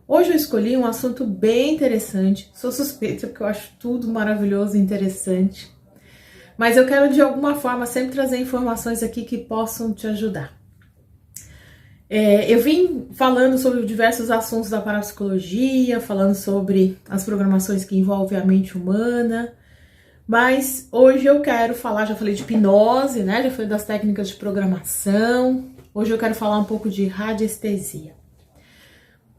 Hoje eu escolhi um assunto bem interessante. Sou suspeita porque eu acho tudo maravilhoso e interessante. Mas eu quero de alguma forma sempre trazer informações aqui que possam te ajudar. Eu vim falando sobre diversos assuntos da parapsicologia, falando sobre as programações que envolvem a mente humana. Mas hoje eu quero falar, já falei de hipnose, né? Já falei das técnicas de programação. Hoje eu quero falar um pouco de radiestesia.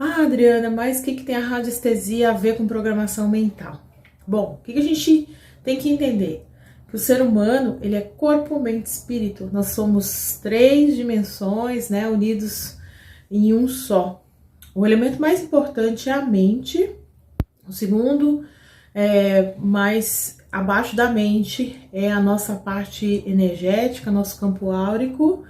Ah, Adriana, mas o que tem a radiestesia a ver com programação mental? Bom, o que a gente tem que entender? Que o ser humano, ele é corpo, mente e espírito. Nós somos 3 dimensões, né, unidos em um só. O elemento mais importante é a mente. O segundo, mais abaixo da mente, é a nossa parte energética, nosso campo áurico.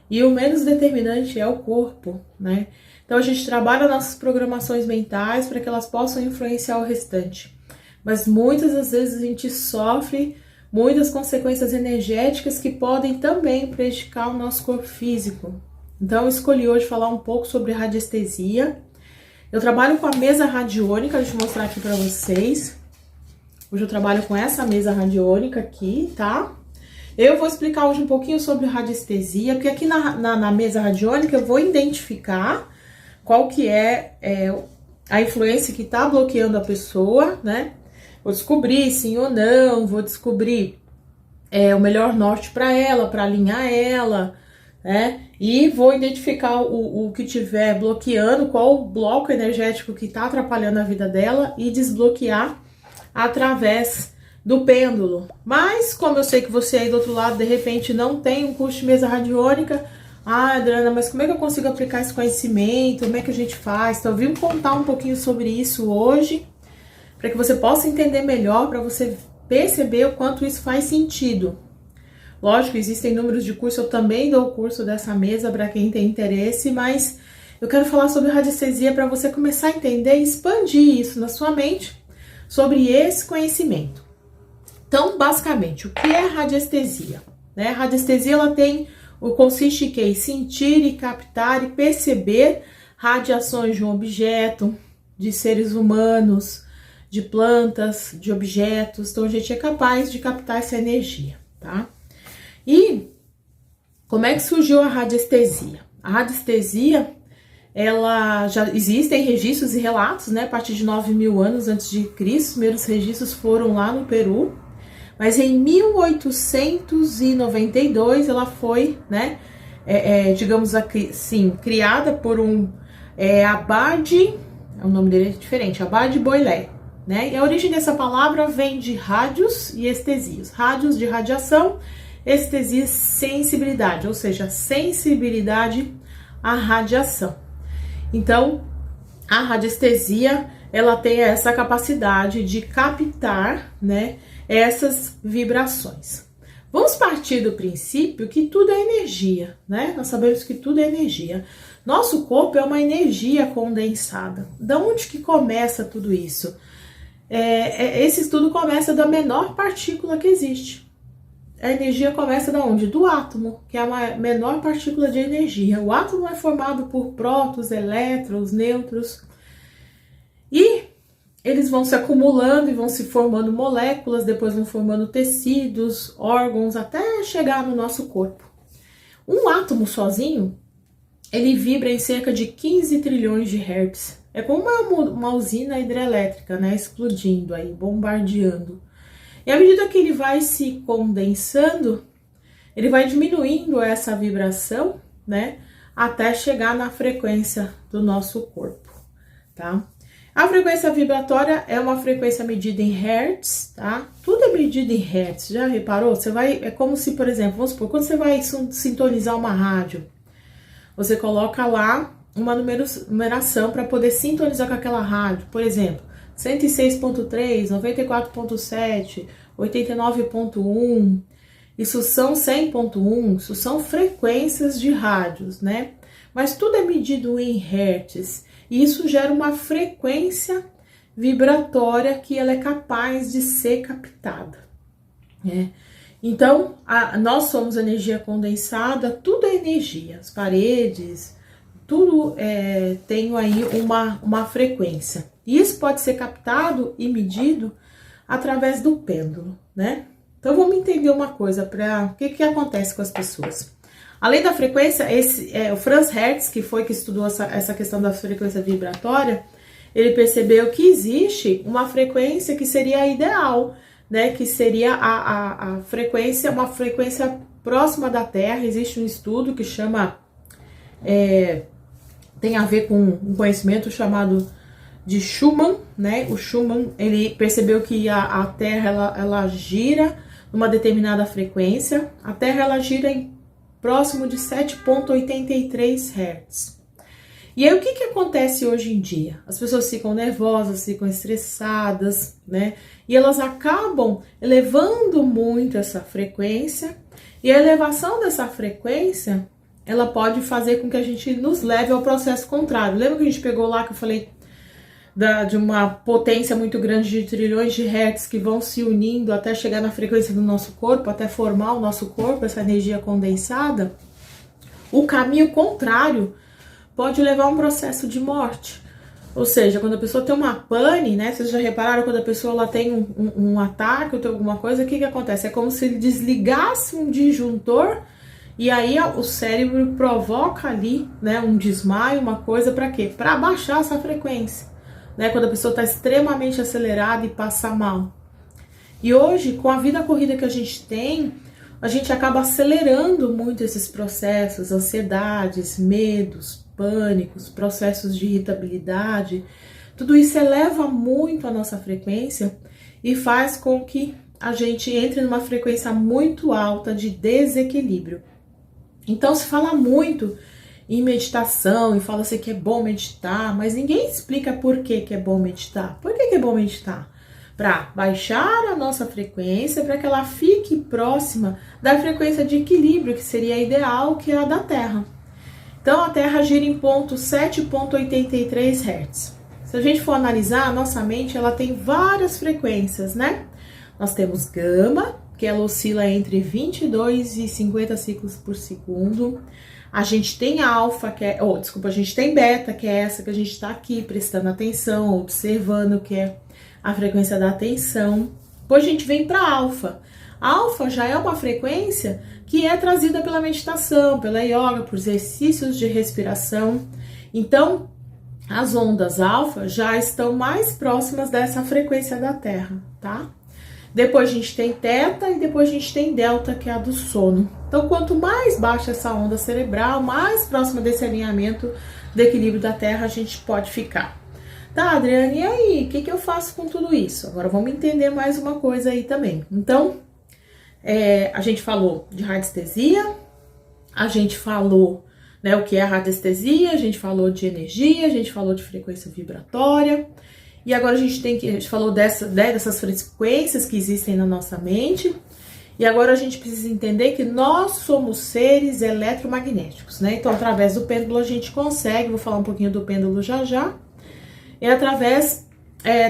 E o menos determinante é o corpo, né? Então a gente trabalha nossas programações mentais para que elas possam influenciar o restante. Mas muitas das vezes a gente sofre muitas consequências energéticas que podem também prejudicar o nosso corpo físico. Então eu escolhi hoje falar um pouco sobre radiestesia. Eu trabalho com a mesa radiônica, deixa eu mostrar aqui para vocês. Hoje eu trabalho com essa mesa radiônica aqui, tá? Eu vou explicar hoje um pouquinho sobre radiestesia, porque aqui na mesa radiônica eu vou identificar qual que é a influência que está bloqueando a pessoa, né? Vou descobrir sim ou não, vou descobrir o melhor norte para ela, para alinhar ela, né? E vou identificar o que tiver bloqueando, qual o bloco energético que está atrapalhando a vida dela e desbloquear através do pêndulo. Mas, como eu sei que você aí do outro lado, de repente, não tem um curso de mesa radiônica, Adriana, mas como é que eu consigo aplicar esse conhecimento? Como é que a gente faz? Então, eu vim contar um pouquinho sobre isso hoje, para que você possa entender melhor, para você perceber o quanto isso faz sentido. Lógico, existem números de curso, eu também dou o curso dessa mesa para quem tem interesse, mas eu quero falar sobre radiestesia para você começar a entender e expandir isso na sua mente sobre esse conhecimento. Então, basicamente, o que é radiestesia? A radiestesia ela consiste em sentir e captar e perceber radiações de um objeto, de seres humanos, de plantas, de objetos. Então, a gente é capaz de captar essa energia, tá? E como é que surgiu a radiestesia? A radiestesia, ela já existem registros e relatos, né? A partir de 9.000 anos antes de Cristo, os primeiros registros foram lá no Peru. Mas em 1892 ela foi, né, digamos assim, criada por um Abade, o nome dele é diferente, Abade Boilé, né? E a origem dessa palavra vem de rádios e estesias. Rádios de radiação, estesias sensibilidade, ou seja, sensibilidade à radiação. Então, a radiestesia, ela tem essa capacidade de captar, né, essas vibrações. Vamos partir do princípio que tudo é energia, né? Nós sabemos que tudo é energia. Nosso corpo é uma energia condensada. Da onde que começa tudo isso? Esse estudo começa da menor partícula que existe. A energia começa da onde? Do átomo, que é a menor partícula de energia. O átomo é formado por prótons, elétrons, nêutrons. E eles vão se acumulando e vão se formando moléculas, depois vão formando tecidos, órgãos, até chegar no nosso corpo. Um átomo sozinho, ele vibra em cerca de 15 trilhões de hertz. É como uma usina hidrelétrica, né, explodindo aí, bombardeando. E à medida que ele vai se condensando, ele vai diminuindo essa vibração, né, até chegar na frequência do nosso corpo, tá? A frequência vibratória é uma frequência medida em hertz, tá? Tudo é medido em hertz, já reparou? É como se, por exemplo, vamos supor, quando você vai sintonizar uma rádio, você coloca lá uma numeração para poder sintonizar com aquela rádio. Por exemplo, 106.3, 94.7, 89.1, isso são 100.1, isso são frequências de rádios, né? Mas tudo é medido em hertz. E isso gera uma frequência vibratória que ela é capaz de ser captada, né? Então, nós somos energia condensada, tudo é energia. As paredes, tudo tem aí uma frequência. E isso pode ser captado e medido através do pêndulo, né? Então vamos entender uma coisa, para o que acontece com as pessoas. Além da frequência, o Franz Hertz, que estudou essa questão da frequência vibratória, ele percebeu que existe uma frequência que seria a ideal, né? Que seria a frequência, uma frequência próxima da Terra. Existe um estudo que chama, tem a ver com um conhecimento chamado de Schumann, né? O Schumann, ele percebeu que a Terra, ela gira numa determinada frequência. A Terra, ela gira próximo de 7,83 Hz. E aí, o que acontece hoje em dia? As pessoas ficam nervosas, ficam estressadas, né? E elas acabam elevando muito essa frequência. E a elevação dessa frequência, ela pode fazer com que a gente nos leve ao processo contrário. Lembra que a gente pegou lá que eu falei de uma potência muito grande de trilhões de hertz que vão se unindo até chegar na frequência do nosso corpo, até formar o nosso corpo, essa energia condensada? O caminho contrário pode levar a um processo de morte. Ou seja, quando a pessoa tem uma pane, né? Vocês já repararam, quando a pessoa ela tem um ataque ou tem alguma coisa, o que acontece? É como se ele desligasse um disjuntor e aí o cérebro provoca ali, né, um desmaio, uma coisa, para quê? Para abaixar essa frequência, né? Quando a pessoa está extremamente acelerada e passa mal. E hoje, com a vida corrida que a gente acaba acelerando muito esses processos, ansiedades, medos, pânicos, processos de irritabilidade. Tudo isso eleva muito a nossa frequência e faz com que a gente entre numa frequência muito alta de desequilíbrio. Então se fala muito em meditação e fala-se que é bom meditar, mas ninguém explica por que é bom meditar. Por que é bom meditar? Para baixar a nossa frequência, para que ela fique próxima da frequência de equilíbrio, que seria a ideal, que é a da Terra. Então, a Terra gira em ponto 7,83 Hz. Se a gente for analisar, a nossa mente ela tem várias frequências, né? Nós temos gama, que ela oscila entre 22 e 50 ciclos por segundo. A gente tem alfa, a gente tem beta, que é essa que a gente está aqui prestando atenção, observando, que é a frequência da atenção. Depois a gente vem para alfa. Alfa já é uma frequência que é trazida pela meditação, pela yoga, por exercícios de respiração. Então, as ondas alfa já estão mais próximas dessa frequência da Terra, tá? Depois a gente tem teta e depois a gente tem delta, que é a do sono. Então, quanto mais baixa essa onda cerebral, mais próxima desse alinhamento do equilíbrio da Terra a gente pode ficar. Tá, Adriane, e aí? O que eu faço com tudo isso? Agora vamos entender mais uma coisa aí também. Então, a gente falou de radiestesia, a gente falou, né, o que é a radiestesia, a gente falou de energia, a gente falou de frequência vibratória, e agora a gente falou dessas frequências que existem na nossa mente, e agora a gente precisa entender que nós somos seres eletromagnéticos, né? Então, através do pêndulo a gente consegue, vou falar um pouquinho do pêndulo já, e através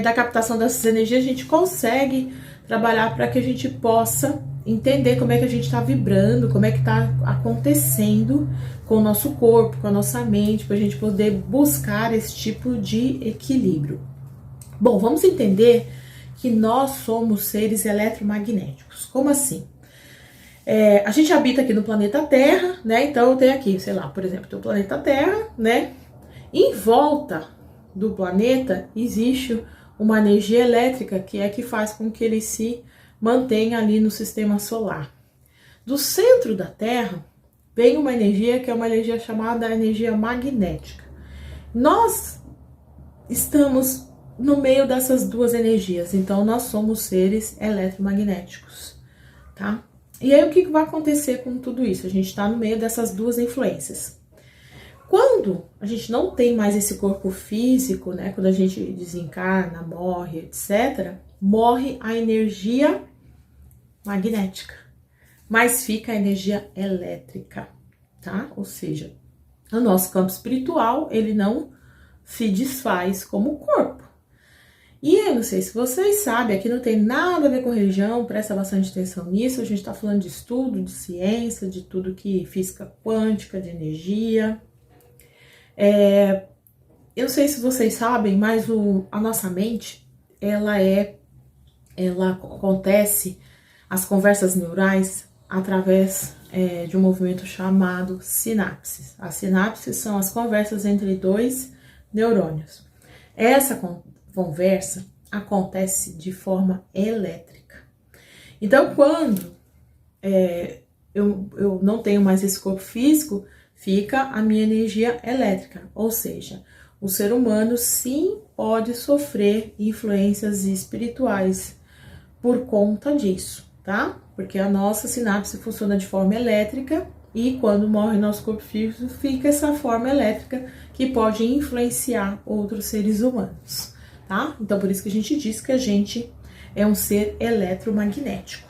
da captação dessas energias a gente consegue trabalhar para que a gente possa entender como é que a gente está vibrando, como é que está acontecendo com o nosso corpo, com a nossa mente, para a gente poder buscar esse tipo de equilíbrio. Bom, vamos entender que nós somos seres eletromagnéticos. Como assim? A gente habita aqui no planeta Terra, né? Então tem aqui, sei lá, por exemplo, tem o planeta Terra, né? Em volta do planeta existe uma energia elétrica que faz com que ele se mantenha ali no sistema solar. Do centro da Terra vem uma energia que é uma energia chamada energia magnética. Nós estamos no meio dessas duas energias, então nós somos seres eletromagnéticos, tá? E aí o que vai acontecer com tudo isso? A gente está no meio dessas duas influências. Quando a gente não tem mais esse corpo físico, né? Quando a gente desencarna, morre, etc., morre a energia magnética, mas fica a energia elétrica, tá? Ou seja, o nosso campo espiritual, ele não se desfaz como o corpo. E eu não sei se vocês sabem, aqui não tem nada a ver com religião, presta bastante atenção nisso, a gente tá falando de estudo, de ciência, de tudo que física quântica, de energia. Eu não sei se vocês sabem, mas a nossa mente, ela acontece, as conversas neurais, através de um movimento chamado sinapses. As sinapses são as conversas entre dois neurônios. Essa conversa acontece de forma elétrica. Então, quando eu não tenho mais esse corpo físico, fica a minha energia elétrica, ou seja, o ser humano sim pode sofrer influências espirituais por conta disso, tá? Porque a nossa sinapse funciona de forma elétrica e quando morre nosso corpo físico, fica essa forma elétrica que pode influenciar outros seres humanos, tá? Então, por isso que a gente diz que a gente é um ser eletromagnético.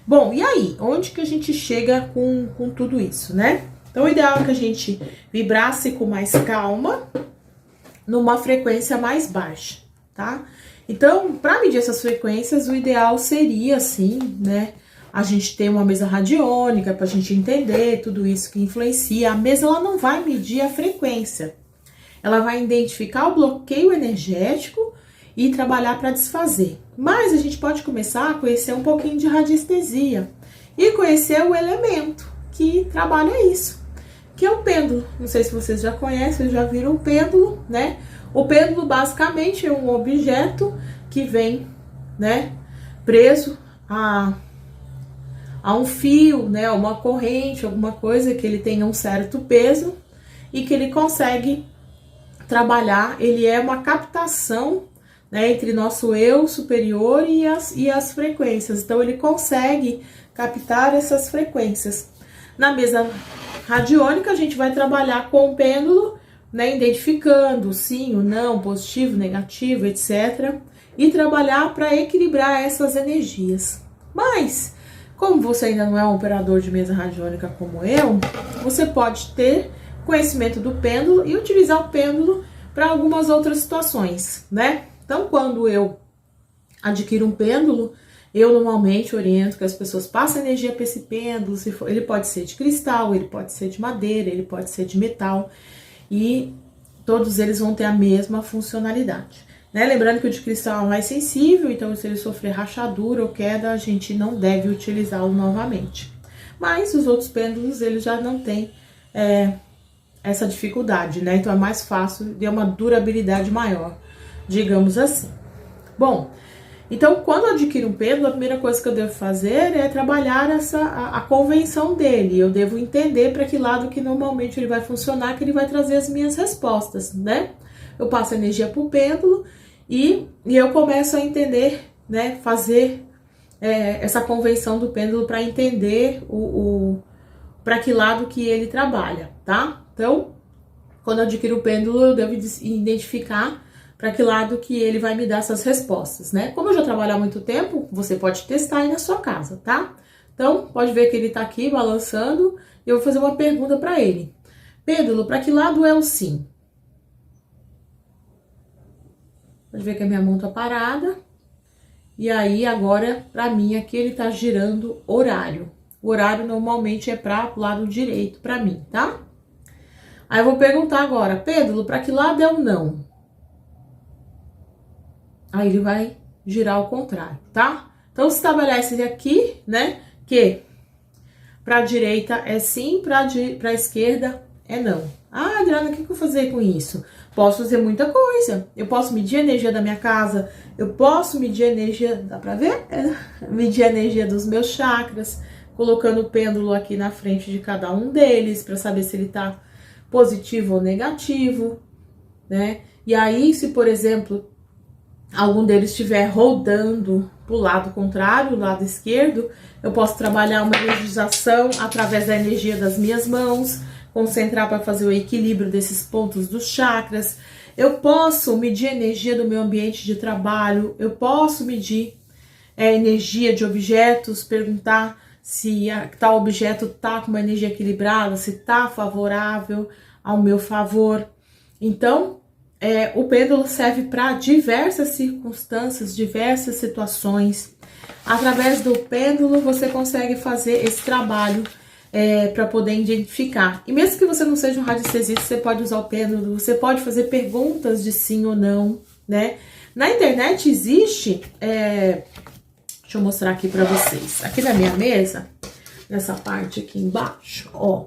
Bom, e aí? Onde que a gente chega com tudo isso, né? Então, o ideal é que a gente vibrasse com mais calma, numa frequência mais baixa, tá? Então, para medir essas frequências, o ideal seria, assim, né, a gente ter uma mesa radiônica para a gente entender tudo isso que influencia. A mesa, ela não vai medir a frequência, ela vai identificar o bloqueio energético e trabalhar para desfazer. Mas a gente pode começar a conhecer um pouquinho de radiestesia e conhecer o elemento que trabalha isso, que é o pêndulo. Não sei se vocês já conhecem, já viram o pêndulo, né? O pêndulo basicamente é um objeto que vem, né, preso a um fio, né, uma corrente, alguma coisa que ele tenha um certo peso e que ele consegue trabalhar. Ele é uma captação, né, entre nosso eu superior e as frequências. Então ele consegue captar essas frequências. Na mesa radiônica a gente vai trabalhar com o pêndulo, né, identificando o sim, o não, positivo, negativo, etc. E trabalhar para equilibrar essas energias. Mas, como você ainda não é um operador de mesa radiônica como eu, você pode ter conhecimento do pêndulo e utilizar o pêndulo para algumas outras situações, né? Então, quando eu adquiro um pêndulo, eu normalmente oriento que as pessoas passem energia para esse pêndulo. Ele pode ser de cristal, ele pode ser de madeira, ele pode ser de metal. E todos eles vão ter a mesma funcionalidade, né? Lembrando que o de cristal é mais sensível, então se ele sofrer rachadura ou queda, a gente não deve utilizá-lo novamente. Mas os outros pêndulos, eles já não têm essa dificuldade, né? Então é mais fácil, de uma durabilidade maior, digamos assim. Bom, então quando eu adquiro um pêndulo, a primeira coisa que eu devo fazer é trabalhar a convenção dele. Eu devo entender para que lado que normalmente ele vai funcionar, que ele vai trazer as minhas respostas, né? Eu passo energia para o pêndulo e eu começo a entender, né? Fazer essa convenção do pêndulo para entender para que lado que ele trabalha, tá? Então, quando eu adquiro o pêndulo, eu devo identificar para que lado que ele vai me dar essas respostas, né? Como eu já trabalho há muito tempo, você pode testar aí na sua casa, tá? Então, pode ver que ele tá aqui balançando e eu vou fazer uma pergunta para ele. Pêndulo, para que lado é o sim? Pode ver que a minha mão tá parada. E aí, agora, para mim, aqui ele tá girando horário. O horário normalmente é para o lado direito, para mim, tá? Aí eu vou perguntar agora, pêndulo, para que lado é o não? Aí ele vai girar ao contrário, tá? Então, se estabelece aqui, né, que para a direita é sim, para a esquerda é não. Ah, Adriana, o que eu vou fazer com isso? Posso fazer muita coisa. Eu posso medir a energia da minha casa, eu posso medir a energia, dá pra ver? Medir a energia dos meus chakras, colocando o pêndulo aqui na frente de cada um deles, para saber se ele tá positivo ou negativo, né? E aí, se por exemplo, algum deles estiver rodando para o lado contrário, o lado esquerdo, eu posso trabalhar uma energização através da energia das minhas mãos, concentrar para fazer o equilíbrio desses pontos dos chakras. Eu posso medir a energia do meu ambiente de trabalho, eu posso medir a energia de objetos, perguntar se tal objeto está com uma energia equilibrada, se está favorável ao meu favor. Então, o pêndulo serve para diversas circunstâncias, diversas situações. Através do pêndulo, você consegue fazer esse trabalho para poder identificar. E mesmo que você não seja um radiestesista, você pode usar o pêndulo, você pode fazer perguntas de sim ou não, né? Na internet existe, deixa eu mostrar aqui para vocês. Aqui na minha mesa, nessa parte aqui embaixo, ó,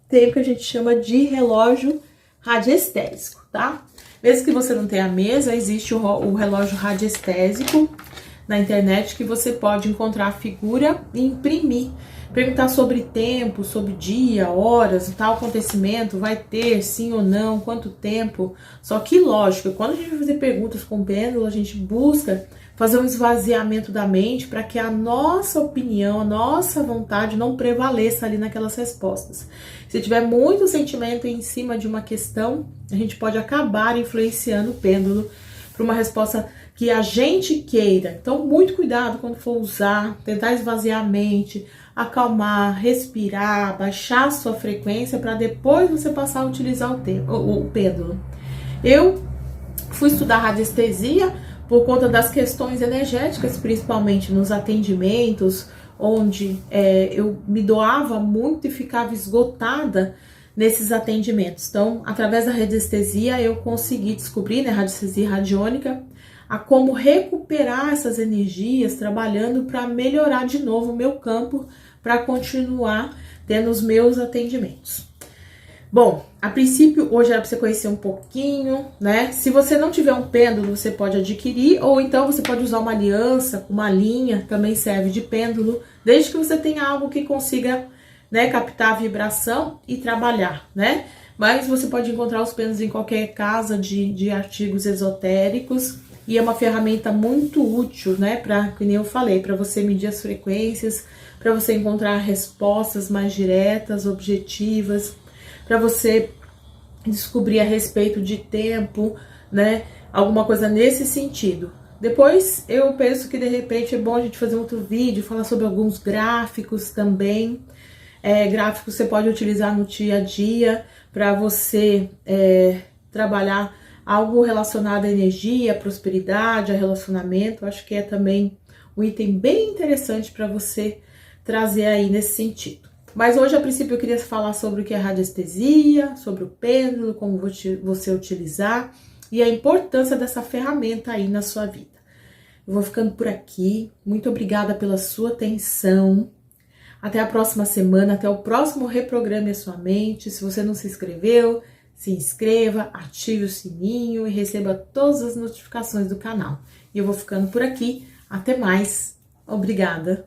tem o que a gente chama de relógio radiestésico, tá? Mesmo que você não tenha a mesa, existe o relógio radiestésico na internet que você pode encontrar a figura e imprimir. Perguntar sobre tempo, sobre dia, horas, tal acontecimento, vai ter, sim ou não, quanto tempo. Só que, lógico, quando a gente vai fazer perguntas com pêndulo, a gente busca fazer um esvaziamento da mente para que a nossa opinião, a nossa vontade não prevaleça ali naquelas respostas. Se tiver muito sentimento em cima de uma questão, a gente pode acabar influenciando o pêndulo para uma resposta que a gente queira. Então, muito cuidado quando for usar, tentar esvaziar a mente, acalmar, respirar, baixar a sua frequência para depois você passar a utilizar o pêndulo. Eu fui estudar radiestesia por conta das questões energéticas, principalmente nos atendimentos, onde eu me doava muito e ficava esgotada nesses atendimentos. Então, através da radiestesia, eu consegui descobrir, né, radiestesia radiônica, a como recuperar essas energias, trabalhando para melhorar de novo o meu campo, para continuar tendo os meus atendimentos. Bom, a princípio, hoje era para você conhecer um pouquinho, né? Se você não tiver um pêndulo, você pode adquirir, ou então você pode usar uma aliança, uma linha, também serve de pêndulo, desde que você tenha algo que consiga, né, captar a vibração e trabalhar, né? Mas você pode encontrar os pêndulos em qualquer casa de artigos esotéricos, e é uma ferramenta muito útil, né, para, como eu falei, para você medir as frequências, para você encontrar respostas mais diretas, objetivas, para você descobrir a respeito de tempo, né, alguma coisa nesse sentido. Depois eu penso que de repente é bom a gente fazer outro vídeo, falar sobre alguns gráficos também. Gráficos você pode utilizar no dia a dia para você trabalhar algo relacionado à energia, à prosperidade, a relacionamento. Acho que é também um item bem interessante para você trazer aí nesse sentido. Mas hoje, a princípio, eu queria falar sobre o que é radiestesia, sobre o pêndulo, como você utilizar e a importância dessa ferramenta aí na sua vida. Eu vou ficando por aqui. Muito obrigada pela sua atenção. Até a próxima semana, até o próximo Reprograme a Sua Mente. Se você não se inscreveu, se inscreva, ative o sininho e receba todas as notificações do canal. E eu vou ficando por aqui. Até mais. Obrigada.